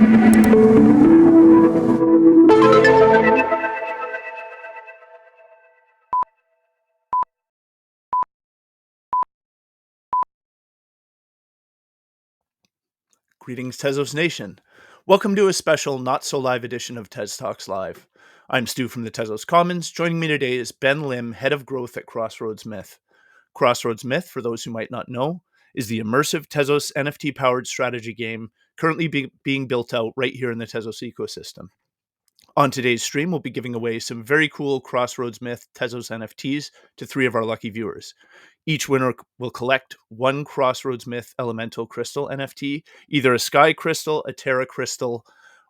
Greetings, Tezos Nation. Welcome to a special, not so live edition of TezTalks Live. I'm Stu from the Tezos Commons. Joining me today is Ben Lim, Head of Growth at Crossroads Myth. Crossroads Myth, for those who might not know, is the immersive Tezos NFT powered strategy game currently being built out right here in the Tezos ecosystem. On today's stream, we'll be giving away some very cool Crossroads Myth Tezos NFTs to 3 of our lucky viewers. Each winner will collect one Crossroads Myth Elemental Crystal NFT, either a Sky Crystal, a Terra Crystal,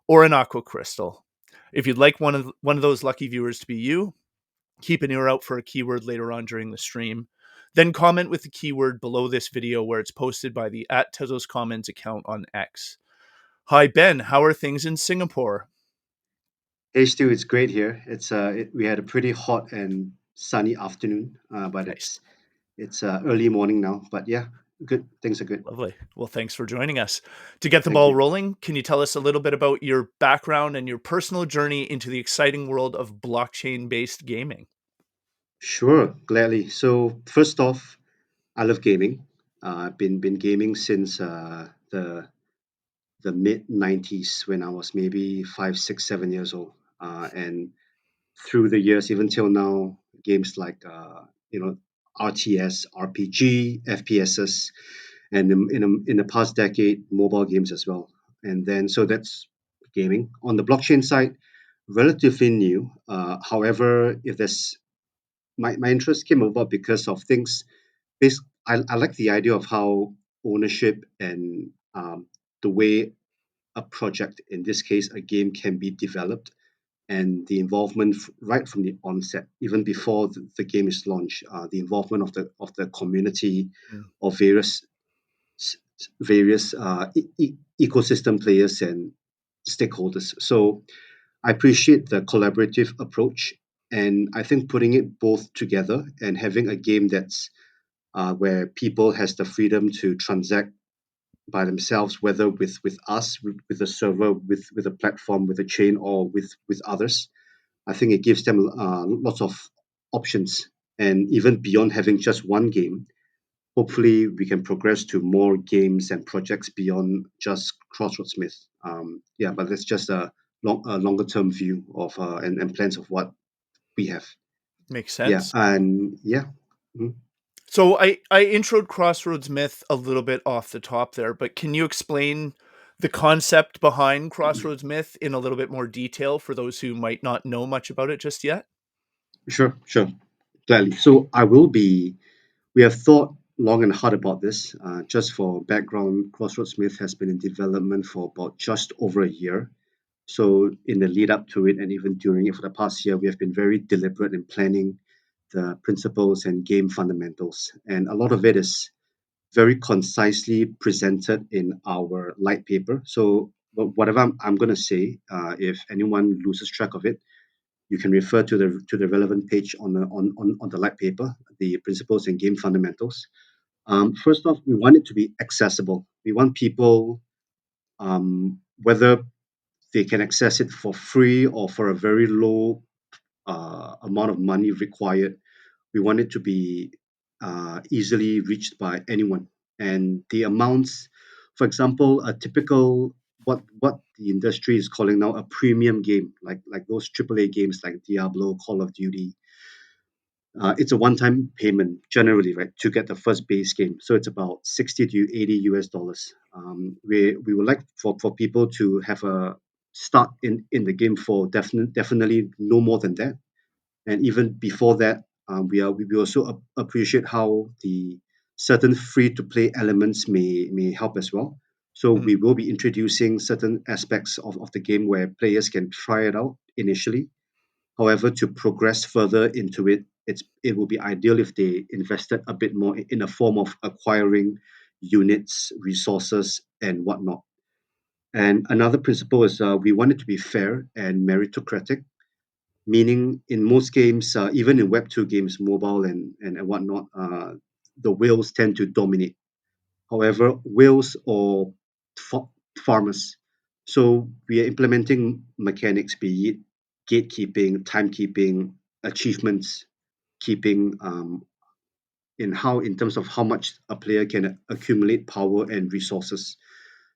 or an Aqua Crystal. If you'd like one of those lucky viewers to be you, keep an ear out for a keyword later on during the stream. Then comment with the keyword below this video where it's posted by the @Tezos Commons account on X. Hi, Ben. How are things in Singapore? Hey Stu, it's great here. We had a pretty hot and sunny afternoon, but Nice. it's early morning now. But yeah, good. Things are good. Lovely. Well, thanks for joining us. To get the Thank ball you. rolling, can you tell us a little bit about your background and your personal journey into the exciting world of blockchain-based gaming? Sure, gladly. So first off, I love gaming. I've been gaming since the mid 90s when I was maybe 5, 6, 7 years old, and through the years, even till now, games like RTS, RPG, FPSs, and in the past decade, mobile games as well. And then so that's gaming. On the blockchain side, relatively new. However, if there's my interest came about because of things. I like the idea of how ownership and the way a project, in this case a game, can be developed, and the involvement right from the onset, even before the game is launched, the involvement of the community, Mm, of various ecosystem players and stakeholders. So I appreciate the collaborative approach, and I think putting it both together and having a game that's where people has the freedom to transact by themselves, whether with us, with the server, with a platform, with a chain, or with others. I think it gives them lots of options, and even beyond having just one game, hopefully we can progress to more games and projects beyond just Crossroads Myth. Yeah, but that's just a longer term view of and plans of what we have. makes Yeah, sense. and yeah. Mhm. So I introed Crossroads Myth a little bit off the top there, but can you explain the concept behind Crossroads Myth in a little bit more detail for those who might not know much about it just yet? Sure, sure, gladly. So I will be. We have thought long and hard about this. Just for background, Crossroads Myth has been in development for about just over a year. So, in the lead up to it, and even during it for the past year, we have been very deliberate in planning the principles and game fundamentals. And a lot of it is very concisely presented in our light paper. So, whatever I'm going to say, if anyone loses track of it, you can refer to the relevant page on the light paper, the principles and game fundamentals. First off, we want it to be accessible. We want people, whether they can access it for free or for a very low amount of money required. We want it to be easily reached by anyone. And the amounts, for example, a typical what the industry is calling now a premium game, like those AAA games like Diablo, Call of Duty, it's a one-time payment generally, right, to get the first base game. So it's about 60 to 80 US dollars. We would like for people to have a start in the game for definitely no more than that. And even before that, we also appreciate how the certain free-to-play elements may help as well. So Mm, we will be introducing certain aspects of the game where players can try it out initially. However, to progress further into it, it will be ideal if they invested a bit more in a form of acquiring units, resources, and whatnot. And another principle is we want it to be fair and meritocratic, meaning in most games, even in Web2 games, mobile and whatnot, the whales tend to dominate. However, whales or fa- farmers, So we are implementing mechanics, be it gatekeeping, timekeeping, achievements keeping, in terms of how much a player can accumulate power and resources.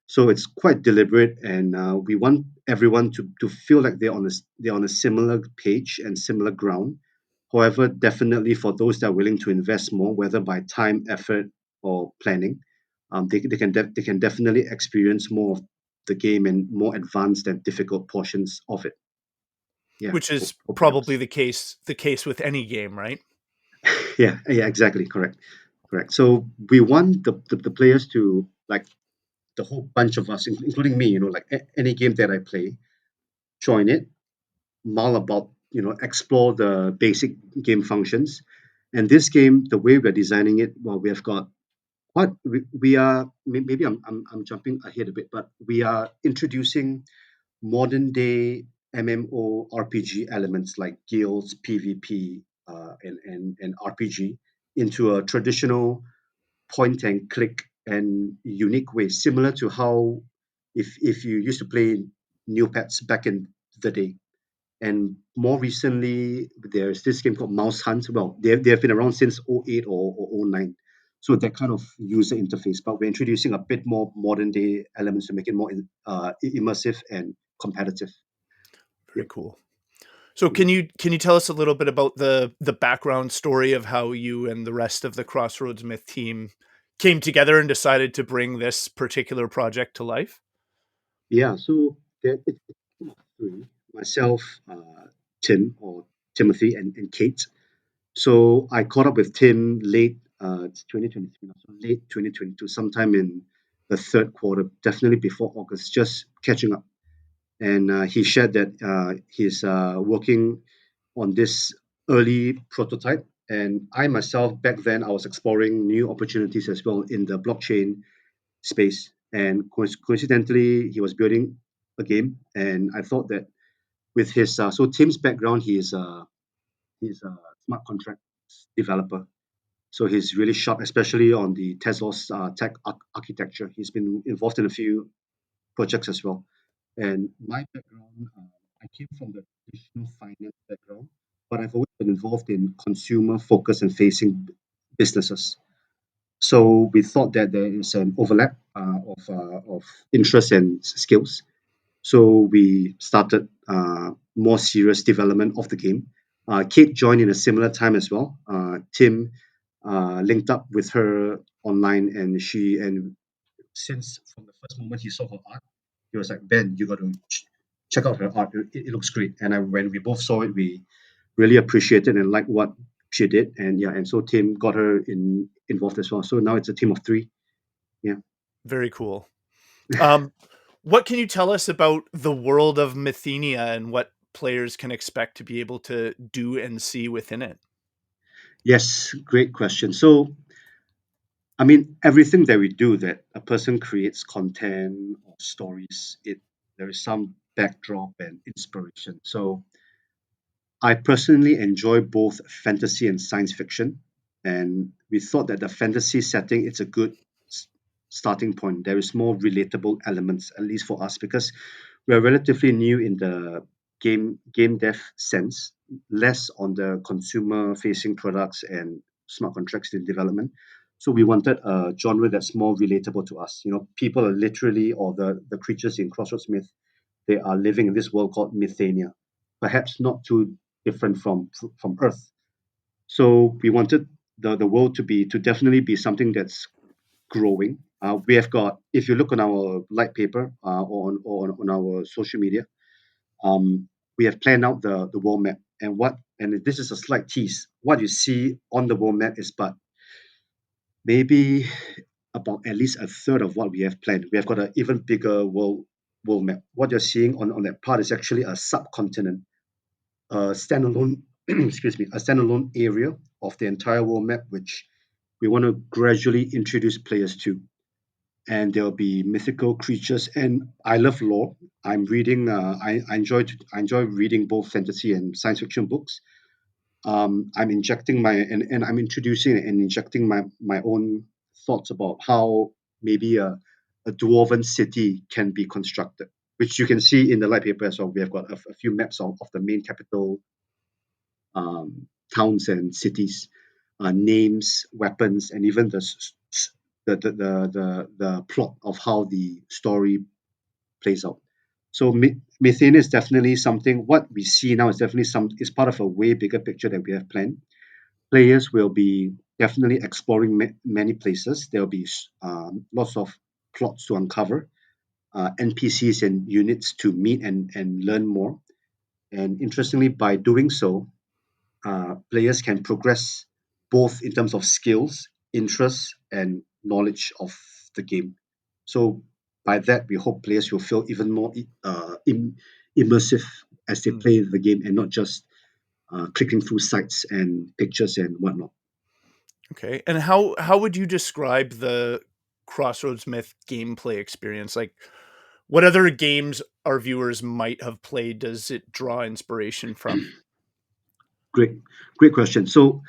So it's quite deliberate, and we want everyone to feel like they're on a similar page and similar ground. However, definitely for those that are willing to invest more, whether by time, effort, or planning, they can definitely experience more of the game and more advanced and difficult portions of it. Yeah, which is hope that probably helps. the case with any game, right? Yeah, exactly, correct, correct. So we want the players to, like, the whole bunch of us, including me, like any game that I play, join it, mull about, explore the basic game functions. And this game, the way we're designing it, well, we have got what we are. Maybe I'm jumping ahead a bit, but we are introducing modern day MMO RPG elements like guilds, PvP, and RPG into a traditional point and click and unique way, similar to how if you used to play Neopets back in the day. And more recently, there's this game called Mouse Hunt. Well, they have been around since '08 or '09. So that kind of user interface, but we're introducing a bit more modern day elements to make it more immersive and competitive. Very Yep. cool. So Mhm. can you tell us a little bit about the background story of how you and the rest of the Crossroads Myth team came together and decided to bring this particular project to life? Yeah, so it's a team of three: myself, Tim or Timothy, and Kate. So I caught up with Tim late, it's 2023 now, so late 2022, sometime in the third quarter, definitely before August, just catching up. And he shared that he's working on this early prototype. And I myself, back then, I was exploring new opportunities as well in the blockchain space. And coincidentally, he was building a game. And I thought that with his, so Tim's background, he's a smart contract developer. So he's really sharp, especially on the Tezos tech architecture. He's been involved in a few projects as well. And my background, I came from the traditional finance background, but I've always been involved in consumer focus and facing businesses. So we thought that there is an overlap of interests and skills. So we started more serious development of the game. Kate joined in a similar time as well. Tim linked up with her online, and since from the first moment he saw her art, he was like, Ben, you got to check out her art. It looks great. And when we both saw it, we really appreciated and liked what she did. And yeah, and so Tim got her involved as well. So now it's a team of three. Yeah. Very cool. Um, what can you tell us about the world of Mythenia and what players can expect to be able to do and see within it? Yes, great question. So I mean, everything that we do, that a person creates content or stories, it there is some backdrop and inspiration. So I personally enjoy both fantasy and science fiction, and we thought that the fantasy setting it's a good s- starting point. There is more relatable elements, at least for us, because we're relatively new in the game dev sense, less on the consumer facing products and smart contracts in development. So we wanted a genre that's more relatable to us. People are literally, or the creatures in Crossroads Myth, they are living in this world called Mythenia, perhaps not too different from Earth. So we wanted the world to definitely be something that's growing. We have got, if you look on our light paper or on our social media, we have planned out the world map. And this is a slight tease. What you see on the world map is but maybe about at least a third of what we have planned. We have got an even bigger world map. What you're seeing on that part is actually a subcontinent, a standalone excuse me, a standalone area of the entire world map, which we want to gradually introduce players to. And there'll be mythical creatures, and I love lore. I'm reading. I enjoy reading both fantasy and science fiction books. I'm injecting and I'm introducing and injecting my own thoughts about how maybe a dwarven city can be constructed. which you can see in the light paper as well. We have got a few maps of the main capital um, towns and cities, names, weapons, and even the plot of how the story plays out. So Mythenia is definitely something. What we see now is definitely some is part of a way bigger picture that we have planned. Players will be definitely exploring many places. There will be lots of plots to uncover, NPCs and units to meet and learn more. And interestingly, by doing so, players can progress both in terms of skills, interests, and knowledge of the game. So by that, we hope players will feel even more immersive as they Mm. play the game and not just clicking through sites and pictures and whatnot. Okay. And how would you describe the Crossroads Myth gameplay experience? Like, what other games our viewers might have played does it draw inspiration from? Great, great question. So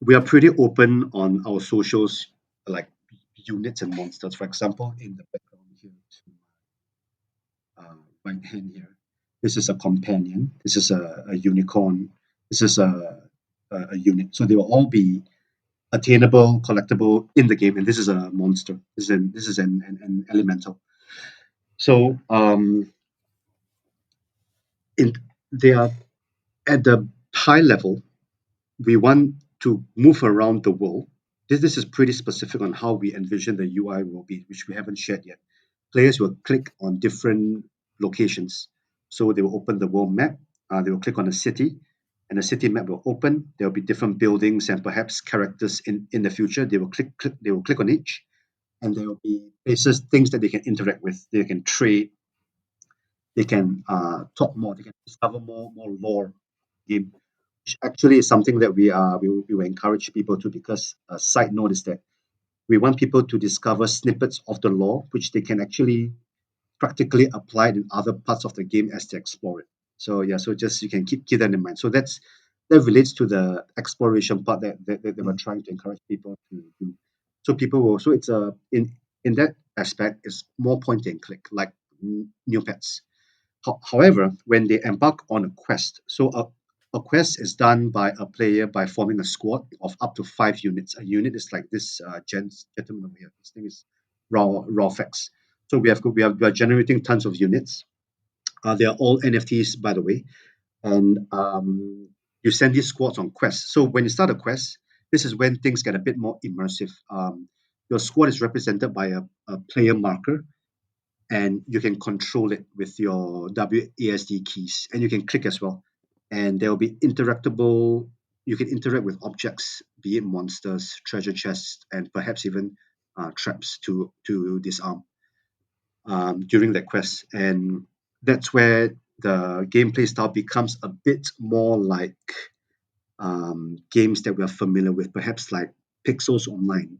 we are pretty open on our socials, like units and monsters. For example, in the background here, right hand here, this is a companion. This is a unicorn. This is a unit. So they will all be attainable, collectible in the game, and this is a monster. This is an elemental. So in they are at the high level. We want to move around the world. This is pretty specific on how we envision the UI will be, which we haven't shared yet. Players will click on different locations. So they will open the world map, they will click on a city, and the city map will open. There will be different buildings and perhaps characters in the future. They will click on each, and there will be places, things that they can interact with. They can trade, they can talk more, they can discover more lore game, which actually is something that we will encourage people to, because a side note is that we want people to discover snippets of the lore which they can actually practically apply it in other parts of the game as they explore it. So yeah, so just you can keep that in mind. So that relates to the exploration part that we're Mm. trying to encourage people to do. So people will, so it's a in that aspect, it's more point and click like new pets. However, when they embark on a quest, so a quest is done by a player by forming a squad of up to 5 units. A unit is like this gentleman over here. His name is Rawfax. So we are generating tons of units. They are all NFTs, by the way, and you send these squads on quests. So when you start a quest, this is when things get a bit more immersive. Your squad is represented by a player marker, and you can control it with your WASD keys, and you can click as well. And there will be interactable. You can interact with objects, be it monsters, treasure chests, and perhaps even traps to disarm during that quest. And that's where the gameplay style becomes a bit more like games that we are familiar with, perhaps like Pixels Online,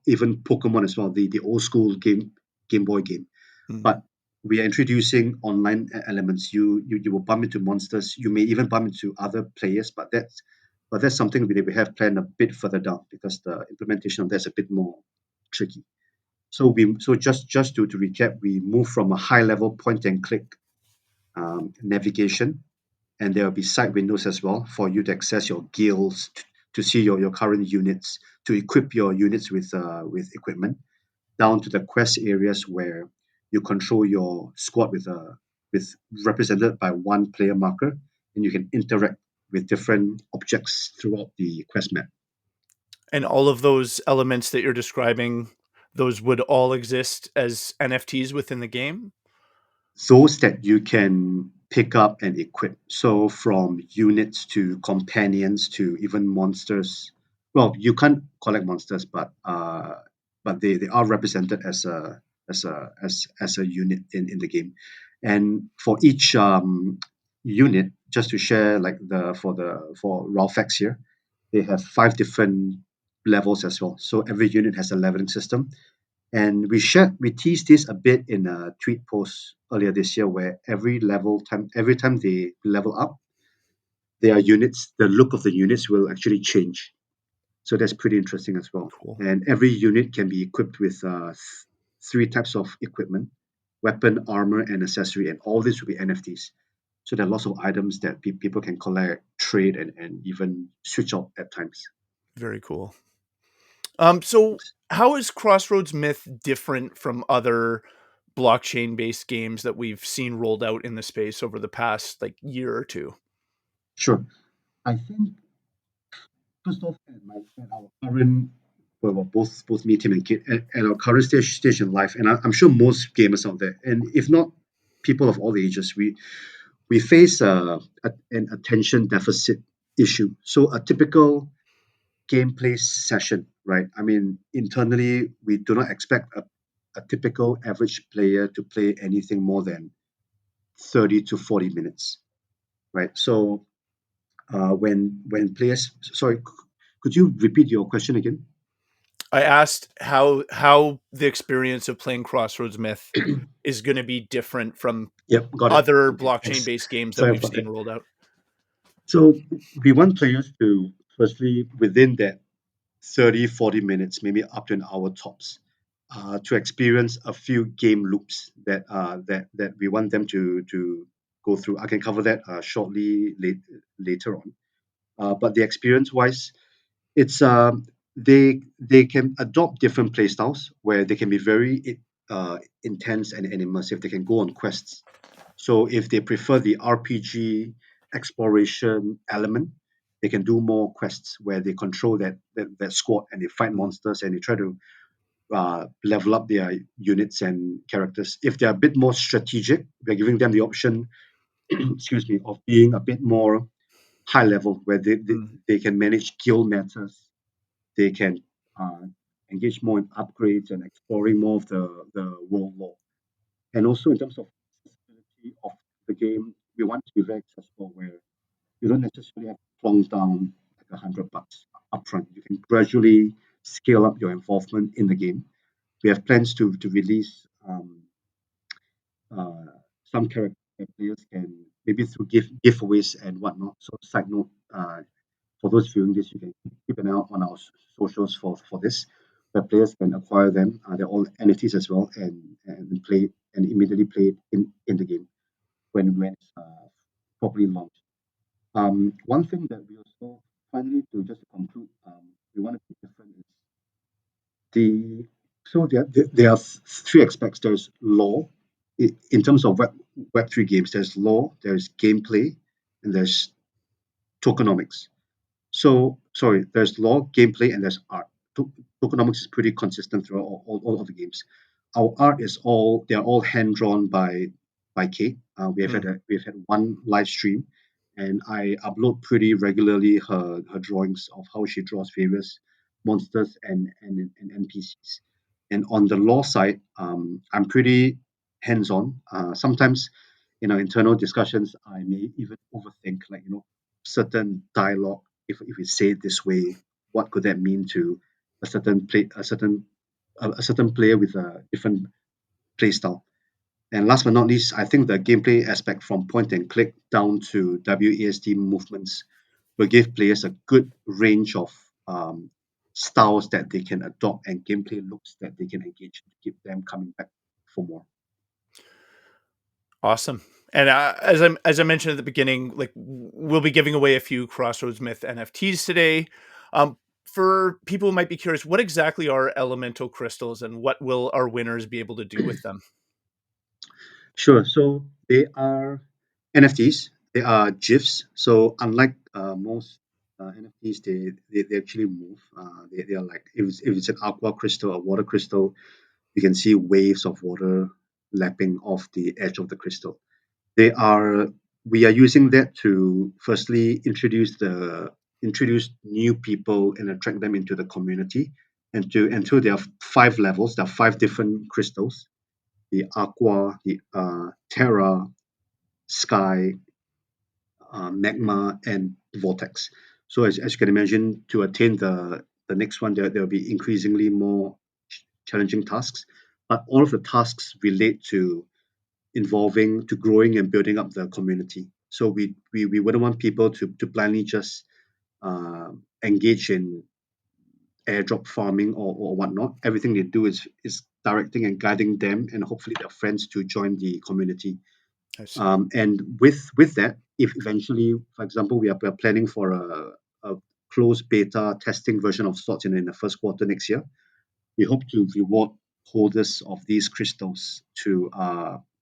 even Pokemon as well, the old school Game Boy game. Mm. But we are introducing online elements. You will bump into monsters. You may even bump into other players, but that's something that we have planned a bit further down, because the implementation of that's a bit more tricky. So just to recap, we move from a high level point and click navigation, and there will be side windows as well for you to access your guilds, to see your current units, to equip your units with equipment, down to the quest areas where you control your squad with represented by one player marker, and you can interact with different objects throughout the quest map. And all of those elements that you're describing, those would all exist as NFTs within the game? Those that you can pick up and equip. So from units to companions to even monsters. Well, you can't collect monsters, but they are represented as a unit in the game. And for each unit, just to share, like for Ralphax here, they have 5 different levels as well. So every unit has a leveling system, and we teased this a bit in a tweet post earlier this year, where every time they level up, their units, the look of the units will actually change. So that's pretty interesting as well. Cool. And every unit can be equipped with 3 types of equipment. weapon, armor, and accessory, and all this will be NFTs. So there are lots of items that people can collect, trade, and even switch out at times. Very cool. So how is Crossroads Myth different from other blockchain-based games that we've seen rolled out in the space over the past like year or two? Sure. I think first off, at our current, well, both me, Tim, and Kit, at our current stage in life, and I'm sure most gamers out there, and if not people of all ages, we face an attention deficit issue. So a typical gameplay session, right? I mean, internally, we do not expect a typical average player to play anything more than 30 to 40 minutes, right? So when players, sorry, could you repeat your question again? I asked how the experience of playing Crossroads Myth is going to be different from Yep, got it. other Okay, thanks. blockchain-based games that Sorry we've about seen that. rolled out. So we want players to, firstly, within that 30, 40 minutes, maybe up to an hour tops, to experience a few game loops that we want them to go through. I can cover that shortly later on. But the experience wise, it's they can adopt different play styles where they can be very intense and immersive. They can go on quests. So if they prefer the RPG exploration element, they can do more quests where they control that squad and they fight Mm, monsters and they try to level up their units and characters. If they're a bit more strategic, we're giving them the option, excuse me, of being a bit more high level where mm, they can manage guild matters. They can uh, engage more in upgrades and exploring more of the world lore. And also in terms of accessibility of the game, we want to be very accessible where you don't necessarily have to plonk down like $100 upfront. You can gradually scale up your involvement in the game. We have plans to release uh, some character that players can maybe through giveaways and whatnot. So side note, for those viewing this, you can keep an eye out on our socials for this, where players can acquire them. They're all NFTs as well, and play and immediately play it in the game when it's properly launched. One thing that we also finally to just to conclude, we want to be different is the so there are three aspects. There's law in terms of Web3 games. There's law, there's gameplay, and there's tokenomics. So, sorry, there's law, gameplay, and there's art. Tokenomics is pretty consistent throughout all of the games. Our art is all they're all hand drawn by Kate. mm. We've had one live stream, and I upload pretty regularly her drawings of how she draws various monsters and NPCs. And on the law side, I'm pretty hands on. Sometimes in our internal discussions, I may even overthink, like certain dialogue. If we say it this way, what could that mean to a certain player with a different play style? And last but not least, I think the gameplay aspect from point and click down to WASD movements will give players a good range of styles that they can adopt and gameplay looks that they can engage to keep them coming back for more. Awesome. And as I mentioned at the beginning, like we'll be giving away a few Crossroads Myth NFTs today. For people who might be curious, what exactly are elemental crystals, and what will our winners be able to do with them? Sure. So they are NFTs. They are GIFs. So unlike most NFTs, they actually move. They are like if it's an aqua crystal or water crystal, you can see waves of water lapping off the edge of the crystal. They are we are using that to firstly introduce new people and attract them into the community. And there are five levels. There are five different crystals: the aqua, the terra, sky, magma, and vortex. So as you can imagine, to attain the next one, there will be increasingly more challenging tasks. But all of the tasks relate to involving, to growing and building up the community. So we wouldn't want people to blindly just engage in airdrop farming or whatnot. Everything they do is directing and guiding them and hopefully their friends to join the community. I see. And with that, if eventually, for example, we are planning for a closed beta testing version of sorts in the first quarter next year, we hope to reward holders of these crystals to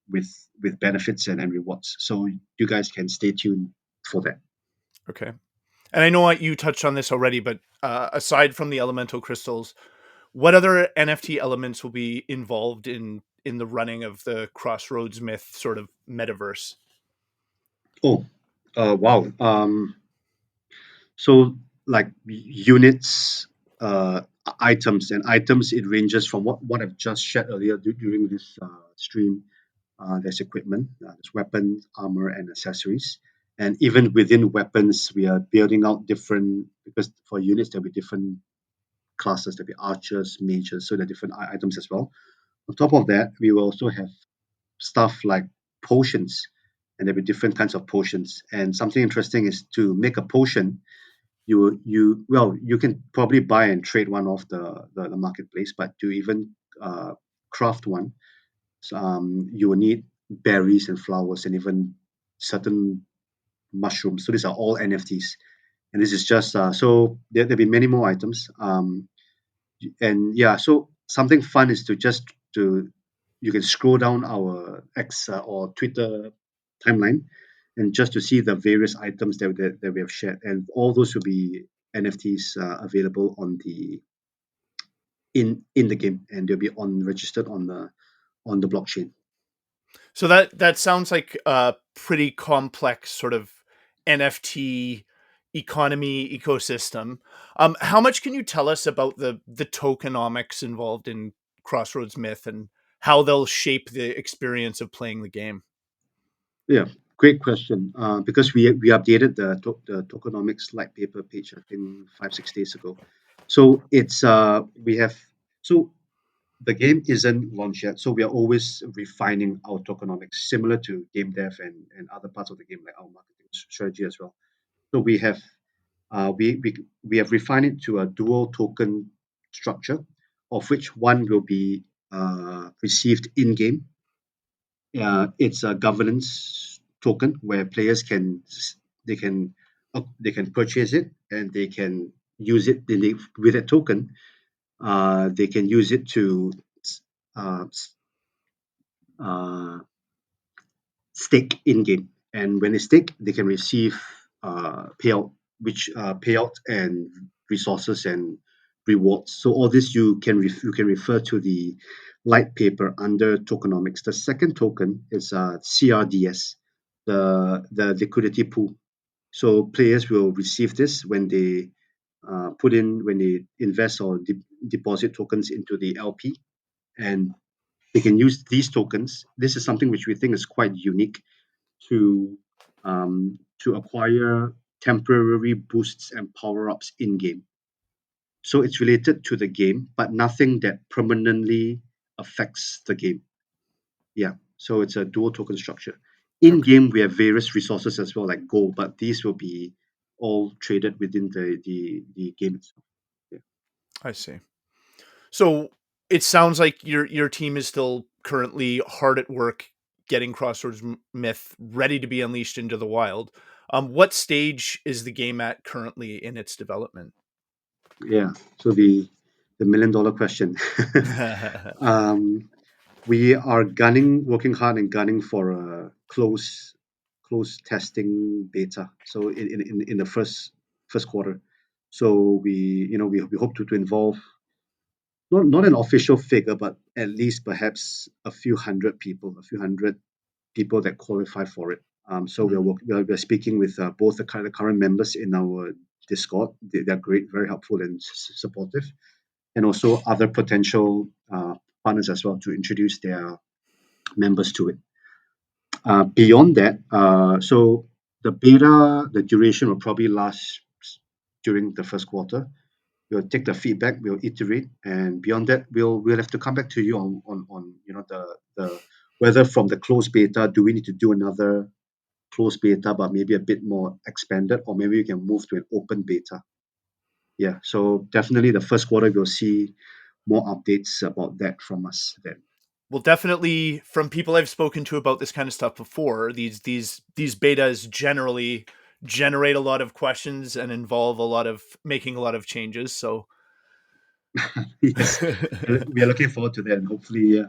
with benefits and rewards. So you guys can stay tuned for that. Okay. And I know you touched on this already, but aside from the elemental crystals, what other NFT elements will be involved in the running of the Crossroads Myth sort of metaverse? Oh, wow. So like units, items, and items, it ranges from what I've just shared earlier during this stream. There's equipment, there's weapons, armor, and accessories. And even within weapons, we are building out different, because for units there'll be different classes. There'll be archers, mages, so there are different items as well. On top of that, we will also have stuff like potions, and there'll be different kinds of potions. And something interesting is to make a potion, you can probably buy and trade one off the marketplace, but to even craft one, you will need berries and flowers and even certain mushrooms. So these are all NFTs, and this is just so there'll be many more items. And yeah, so something fun is to just to you can scroll down our X or Twitter timeline and just to see the various items that we have shared, and all those will be NFTs available on the in the game, and they'll be on registered on the blockchain. So that sounds like a pretty complex sort of NFT economy ecosystem. How much can you tell us about the tokenomics involved in Crossroads Myth and how they'll shape the experience of playing the game? Yeah, great question. Because we updated the tokenomics light paper page, I think 5 6 days ago. So it's we have so the game isn't launched yet, so we are always refining our tokenomics, similar to game dev and other parts of the game, like our marketing strategy as well. So we have refined it to a dual token structure, of which one will be received in game. It's a governance token where players they can they can purchase it and they can use it. With a token, they can use it to uh, uh, stake in game, and when they stake, they can receive payout, which payout and resources and rewards. So all this you can refer to the light paper under tokenomics. The second token is CRDS, the liquidity pool. So players will receive this when they when they invest or deposit tokens into the LP, and they can use these tokens. This is something which we think is quite unique to acquire temporary boosts and power ups in game. So it's related to the game, but nothing that permanently affects the game. Yeah. So it's a dual token structure. In Okay, game, we have various resources as well, like gold, but these will be all traded within the game itself. Yeah. I see. So it sounds like your team is still currently hard at work getting Crossroads Myth ready to be unleashed into the wild. What stage is the game at currently in its development? Yeah. So the $1 million question. um, we are working hard and gunning for a close testing beta. So in the first quarter. So we hope to involve not an official figure, but at least perhaps a few hundred people that qualify for it. So Mhm. we're speaking with both the current members in our Discord. They're great, very helpful and supportive, and also other potential partners as well to introduce their members to it. Beyond that, so the duration will probably last during the first quarter. We'll take the feedback, we'll iterate, and beyond that, we'll have to come back to you on the whether from the closed beta, do we need to do another closed beta, but maybe a bit more expanded, or maybe we can move to an open beta. Yeah, so definitely the first quarter we'll see more updates about that from us then. Well, definitely from people I've spoken to about this kind of stuff before, these betas generally generate a lot of questions and involve a lot of making a lot of changes. So Yes, we are looking forward to that, and hopefully, yeah,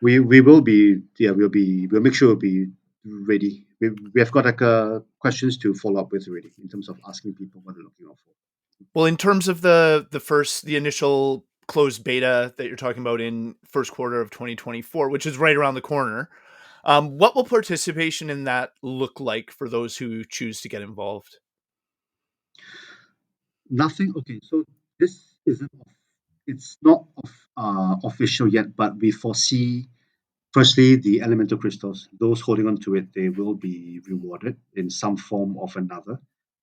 we will be, yeah, we'll make sure we'll be ready. We have got like questions to follow up with already in terms of asking people what they're looking out for. well, in terms of the initial closed beta that you're talking about in first quarter of 2024, which is right around the corner, what will participation in that look like for those who choose to get involved? Nothing. Okay, so this isn't. It's not official yet, but we foresee. Firstly, the elemental crystals. Those holding on to it, they will be rewarded in some form of another.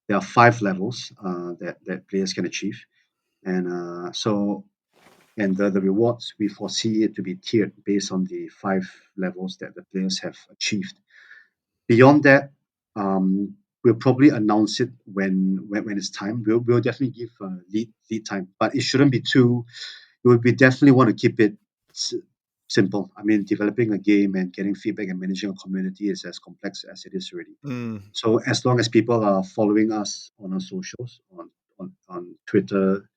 There are 5 levels that players can achieve, and the rewards we foresee it to be tiered based on the 5 levels that the players have achieved. Beyond that, we'll probably announce it when it's time. We'll definitely give lead time, but it shouldn't be too. We definitely want to keep it s- simple. I mean, developing a game and getting feedback and managing a community is as complex as it is already. Mm. So as long as people are following us on our socials, on Twitter,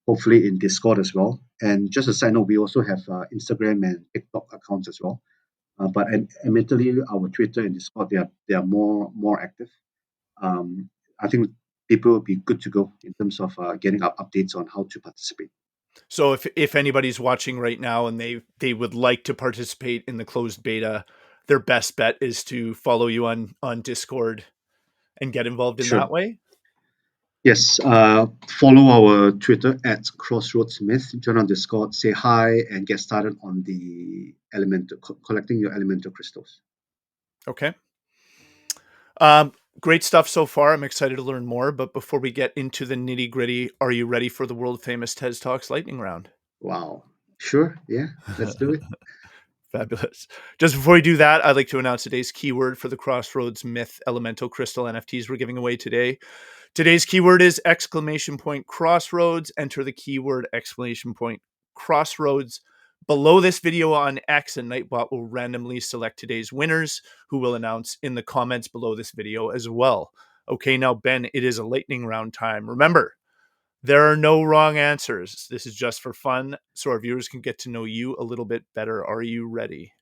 hopefully in Discord as well. And just a side note, we also have Instagram and TikTok accounts as well. But admittedly, our Twitter and Discord they are more active. I think people will be good to go in terms of getting up updates on how to participate. So if anybody's watching right now and they would like to participate in the closed beta, their best bet is to follow you on Discord and get involved in Sure. that way. Yes. Follow our Twitter at Crossroads Myth. Join on Discord, say hi, and get started on the elemental collecting your elemental crystals. Okay. Um, Great stuff so far. I'm excited to learn more. But before we get into the nitty gritty, are you ready for the world famous Tez Talks lightning round? Wow. Sure. Yeah. Let's do it. Fabulous. Just before we do that, I'd like to announce today's keyword for the Crossroads Myth Elemental Crystal NFTs we're giving away today. Today's keyword is exclamation point crossroads. Enter the keyword exclamation point crossroads below this video on X, and Nightbot will randomly select today's winners, who will announce in the comments below this video as well. Okay, now, Ben, it is a lightning round time. Remember, there are no wrong answers. This is just for fun, so our viewers can get to know you a little bit better. Are you ready?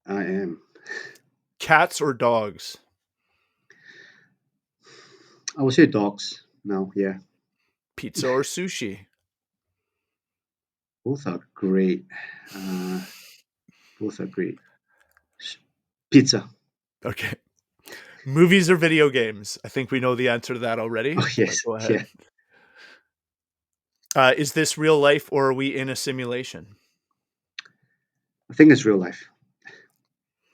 I am. Cats or dogs? I would say dogs. No, yeah. Pizza or sushi? Both are great. Uh, both are great. S- Pizza. Okay. Movies or video games? I think we know the answer to that already, Oh but yes, go yeah. ahead. Is this real life or are we in a simulation? I think it's real life.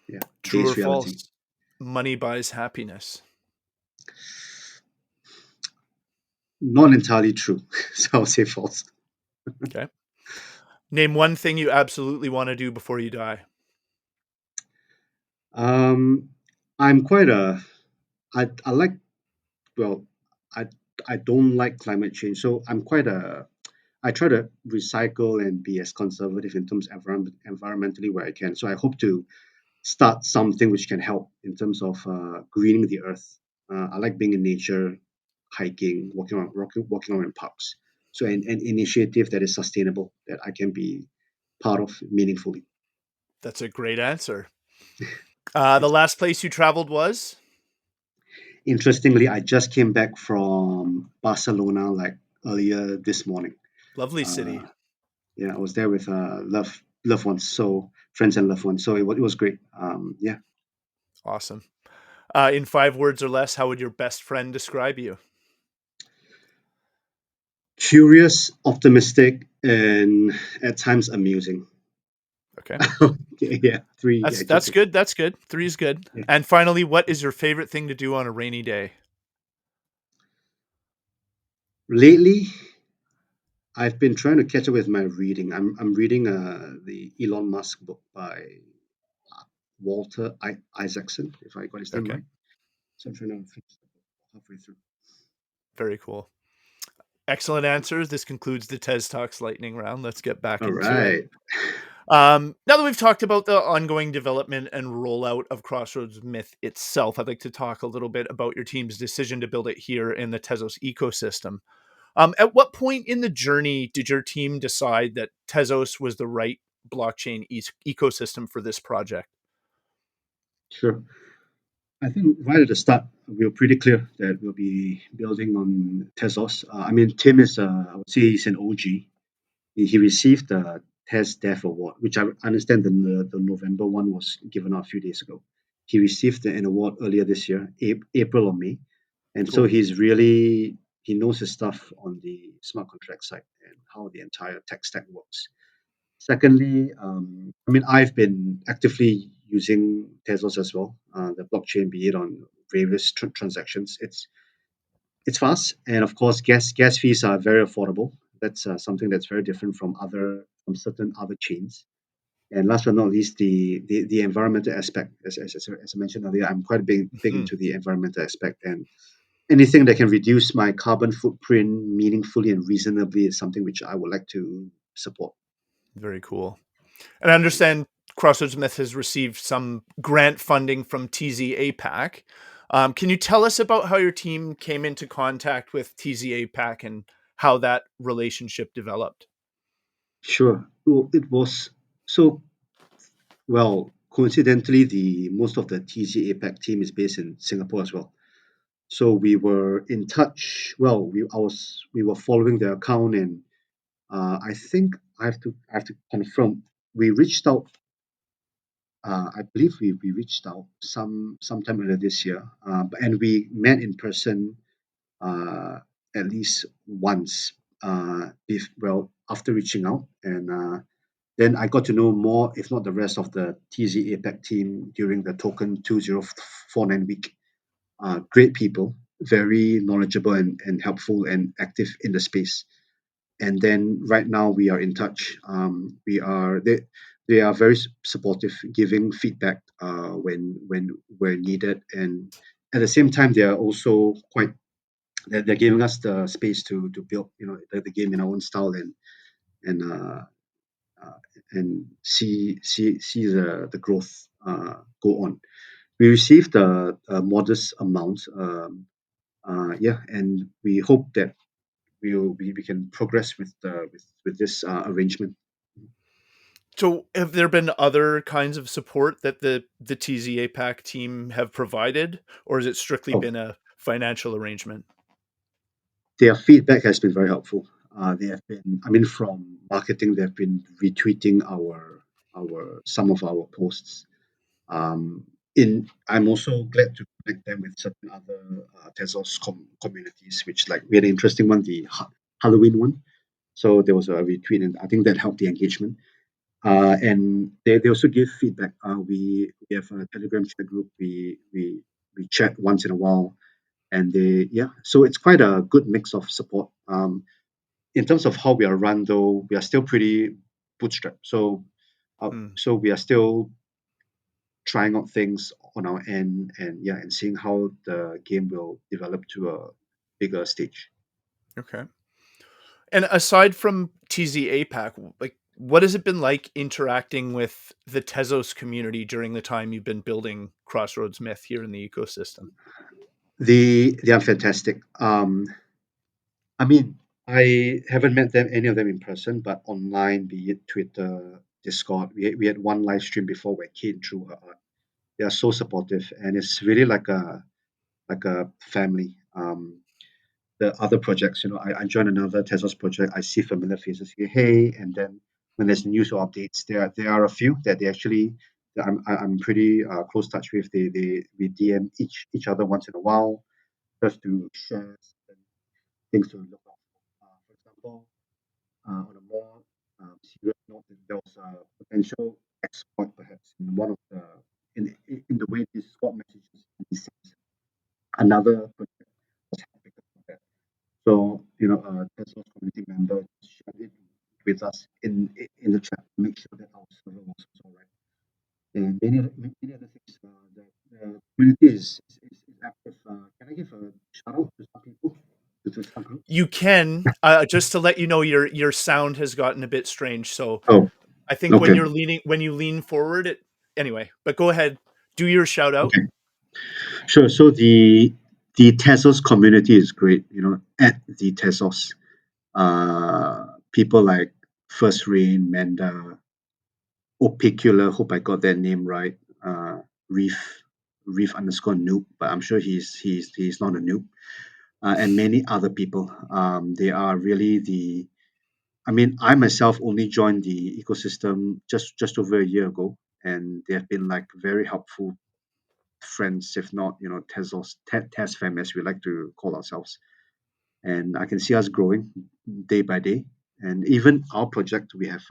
Yeah, True or base reality. false? Money buys happiness. Not entirely true, so I'll say false. Okay. Name one thing you absolutely want to do before you die. Um, I'm quite a. I like well, I I don't like climate change, so I'm quite a. I try to recycle and be as conservative in terms of environmentally where I can. So I hope to start something which can help in terms of greening the earth. I like being in nature, hiking, walking around in parks. So an initiative that is sustainable that I can be part of meaningfully. That's a great answer. The Thanks. last place you traveled was? Interestingly, I just came back from Barcelona like earlier this morning. Lovely Uh, city. yeah, I was there with loved ones, so friends and loved ones. So it was great. Yeah, Awesome. In 5 words or less, how would your best friend describe you? curious, optimistic, and at times amusing. Okay. Okay, yeah, three That's adjectives. good. That's good. Three is good. Yeah. And finally, what is your favorite thing to do on a rainy day? Lately, I've been trying to catch up with my reading. I'm reading the Elon Musk book by Walter Isaacson, if I got his name Okay. right. So I'm trying to finish the book halfway through. Very cool. Excellent answers. This concludes the TezTalks lightning round. Let's get back All into it. right. Now that we've talked about the ongoing development and rollout of Crossroads Myth itself, I'd like to talk a little bit about your team's decision to build it here in the Tezos ecosystem. At what point in the journey did your team decide that Tezos was the right blockchain ecosystem for this project? Sure. I think right at the start, we were pretty clear that we'll be building on Tezos. I mean, Tim is, I would say, he's an OG. He received the Tez Dev Award, which I understand the November one was given out a few days ago. He received an award earlier this year, April or May, and so Cool. he knows his stuff on the smart contract side and how the entire tech stack works. Secondly, I mean, I've been actively using Tezos as well, the blockchain, be it on various transactions. It's fast, and of course, gas fees are very affordable. That's something that's very different from certain other chains. And last but not least, the environmental aspect. As I mentioned earlier, I'm quite big Mhm. into the environmental aspect, and anything that can reduce my carbon footprint meaningfully and reasonably is something which I would like to support. Very cool. And I understand Crossroads Myth has received some grant funding from TZ APAC. Can you tell us about how your team came into contact with TZ APAC and how that relationship developed? Sure. Well, it was so well. Coincidentally, the most of the TZ APAC team is based in Singapore as well. So we were in touch. Well, we were following their account, and I think I have to confirm. We reached out. I believe we reached out sometime earlier this year, and we met in person uh, at least once. If well after reaching out, and then I got to know more, if not the rest of the TZ APAC team during the Token 2049 week. Great people, very knowledgeable and helpful and active in the space. And then right now we are in touch. They are very supportive, giving feedback when we're needed, and at the same time they are also quite they're giving us the space to build the game in our own style and uh, uh, and see the growth go on. We received a modest amount, yeah, and we hope that we can progress with this arrangement. So, have there been other kinds of support that the TZ APAC team have provided, or has it strictly Oh, been a financial arrangement? their feedback has been very helpful. They have been, I mean, from marketing, they've been retweeting our some of our posts. I'm also glad to connect them with certain other Tezos communities, which like we had an interesting one, the Halloween one. So there was a retweet, and I think that helped the engagement. And they also give feedback. We have a Telegram chat group. We chat once in a while, and yeah. So it's quite a good mix of support. In terms of how we are run, though, we are still pretty bootstrapped. Hmm, So we are still trying out things on our end, and yeah, and seeing how the game will develop to a bigger stage. okay. And aside from TZ APAC, like what has it been like interacting with the Tezos community during the time you've been building Crossroads Myth here in the ecosystem? They are fantastic. I mean, I haven't met any of them in person, but online, be it Twitter, Discord, we had one live stream before where Kate drew her art. They are so supportive, and it's really like a family. The other projects, I join another Tezos project. I see familiar faces here, hey, and then when there's news or updates, there are a few that they actually that I'm pretty close touch with. We DM each other once in a while just to share certain things to look out for. For example, on a more serious note, there was a potential exploit perhaps in one of the in the way these swap messages can be sent. Another project was hacked because of that. So a Tesla's community member shared it with us in the chat to make sure that our server was all right. And many other things. The community is active. Can I give a shout out to some people? You can, just to let you know, your sound has gotten a bit strange. So Oh, I think okay, when you lean forward, it anyway. But go ahead, do your shout out. okay, sure. So the Tezos community is great. At the Tezos, people like First Rain, Manda, Opicula. Hope I got that name right. Reef, Reef underscore noob, but I'm sure he's not a noob. And many other people. They are really the. I mean, I myself only joined the ecosystem just over a year ago, and they have been like very helpful friends, if not, Tezos, Tez fam, as we like to call ourselves. And I can see us growing day by day. And even our project, we have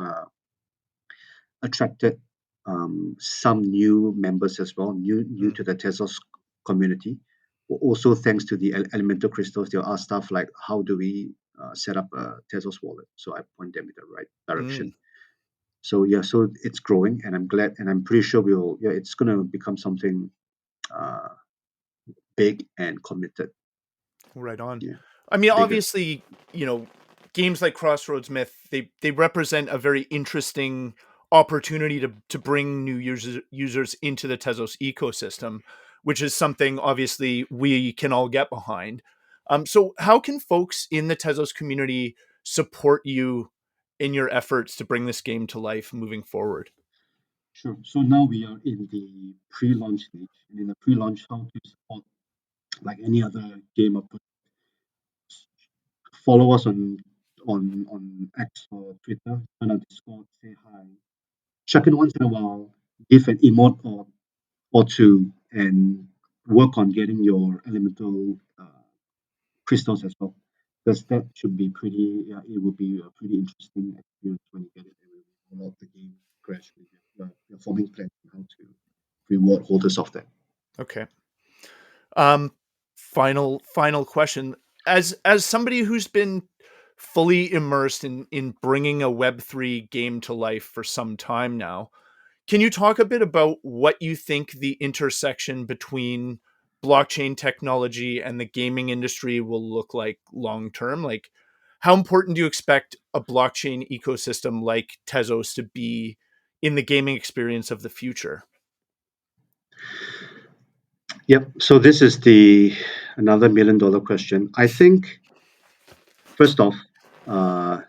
attracted some new members as well, new Mm, to the Tezos community. Also, thanks to the elemental crystals, they'll ask stuff like, how do we set up a Tezos wallet? So I point them in the right mm, direction. So yeah, so it's growing, and I'm glad, and I'm pretty sure it's gonna become something uh, big and committed. right on. Yeah, I mean, bigger. obviously, you know, games like Crossroads Myth, they represent a very interesting opportunity to bring new users into the Tezos ecosystem, which is something obviously we can all get behind. So how can folks in the Tezos community support you in your efforts to bring this game to life moving forward? Sure. So now we are in the pre-launch stage, and in the pre-launch, how to support like any other game of follow us on X or Twitter, on our Discord, say hi, check in once in a while, give an emote or two, and work on getting your elemental crystals as well. Because that should be pretty, yeah, it will be a pretty interesting experience when you get it and we roll out the game gradually. We're forming plans on how to reward holders of that. Okay. Um, final question. As somebody who's been fully immersed in bringing a Web3 game to life for some time now, can you talk a bit about what you think the intersection between blockchain technology and the gaming industry will look like long term? Like, how important do you expect a blockchain ecosystem like Tezos to be in the gaming experience of the future? Yep. So this is the another $1 million question. I think first off,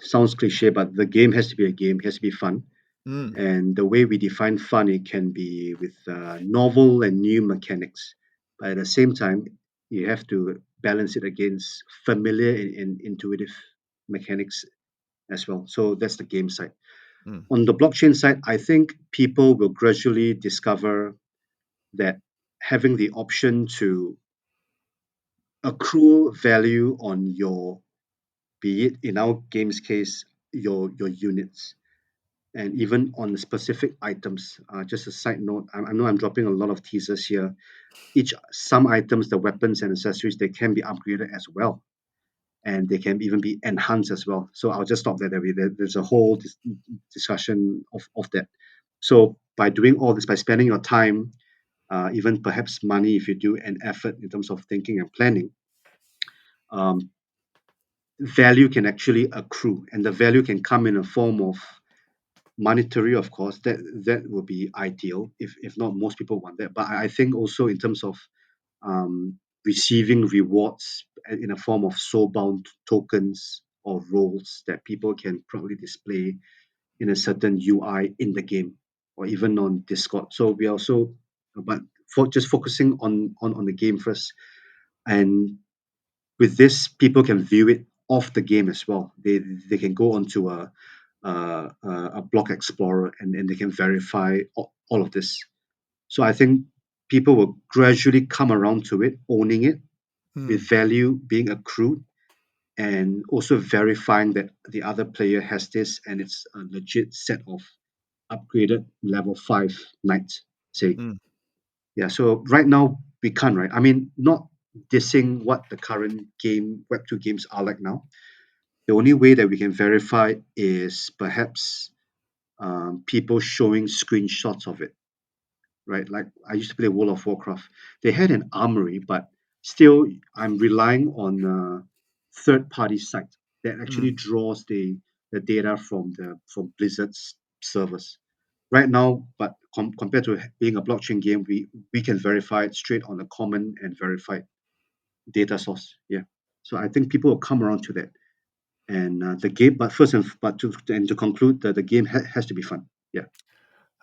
sounds cliche, but the game has to be a game, it has to be fun. Mm, And the way we define fun, it can be with novel and new mechanics. But at the same time, you have to balance it against familiar and intuitive mechanics as well. So that's the game side. mm, On the blockchain side, I think people will gradually discover that having the option to accrue value on your, be it in our game's case, your units, and even on specific items. Just a side note, I know I'm dropping a lot of teasers here. Some items, the weapons and accessories, they can be upgraded as well, and they can even be enhanced as well. So I'll just stop there. There's a whole discussion of that. So by doing all this, by spending your time, even perhaps money, if you do an effort in terms of thinking and planning, um, value can actually accrue, and the value can come in a form of monetary, of course. That would be ideal. If not, most people want that. But I think also in terms of receiving rewards in a form of soul-bound tokens or roles that people can probably display in a certain UI in the game or even on Discord. So we also, but for just focusing on the game first, and with this, people can view it off the game as well. They can go onto a block explorer and they can verify all of this. So I think people will gradually come around to it, owning it with mm, value being accrued, and also verifying that the other player has this and it's a legit set of upgraded level 5 knights, say. mm, Yeah, so right now we can't, right? I mean, not dissing what the current Web2 games are like now. The only way that we can verify is perhaps people showing screenshots of it, right? Like I used to play World of Warcraft. They had an armory, but still, I'm relying on third-party site that Mm. actually draws the data from Blizzard's servers. Right now, but compared to being a blockchain game, we can verify it straight on a common and verified data source. Yeah. So I think people will come around to that. And the game, but first but to conclude, that the game has to be fun. Yeah.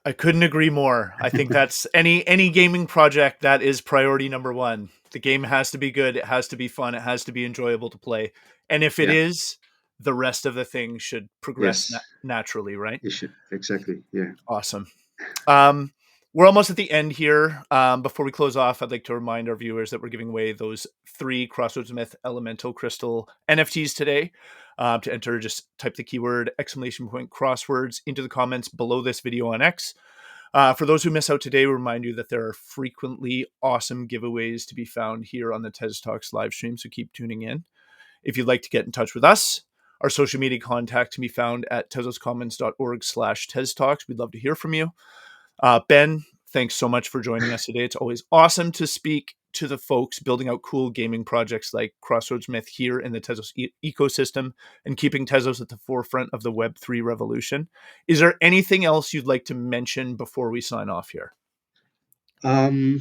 I couldn't agree more. I think that's any gaming project, that is priority number one. The game has to be good, it has to be fun, it has to be enjoyable to play. And if it Yeah. is, the rest of the things should progress Yes. naturally, right? It should exactly. Yeah. Awesome. Um, we're almost at the end here. Before we close off, I'd like to remind our viewers that we're giving away those 3 Crossroads Myth Elemental Crystal NFTs today. To enter, just type the keyword !crosswords into the comments below this video on X. For those who miss out today, we remind you that there are frequently awesome giveaways to be found here on the TezTalks live stream, so keep tuning in. If you'd like to get in touch with us, our social media contact can be found at tezoscommons.org/TezTalks. We'd love to hear from you. Ben, thanks so much for joining us today. It's always awesome to speak to the folks building out cool gaming projects like Crossroads Myth here in the Tezos ecosystem and keeping Tezos at the forefront of the Web3 revolution. Is there anything else you'd like to mention before we sign off here? Um,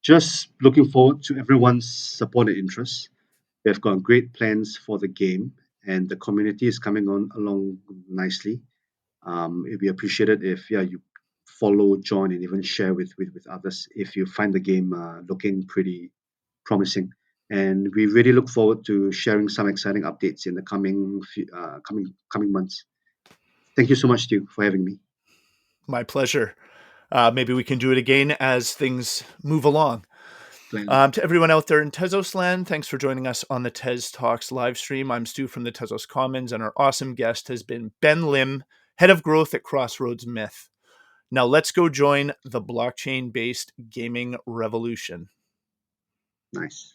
just looking forward to everyone's support and interest. We've got great plans for the game, and the community is coming on along nicely. It'd be appreciated if you follow, join, and even share with others if you find the game looking pretty promising. And we really look forward to sharing some exciting updates in the coming months. Thank you so much, Stu, for having me. My pleasure. Maybe we can do it again as things move along. Gladly. To everyone out there in Tezos land, thanks for joining us on the TezTalks live stream. I'm Stu from the Tezos Commons, and our awesome guest has been Ben Lim, Head of Growth at Crossroads Myth. Now let's go join the blockchain-based gaming revolution. Nice.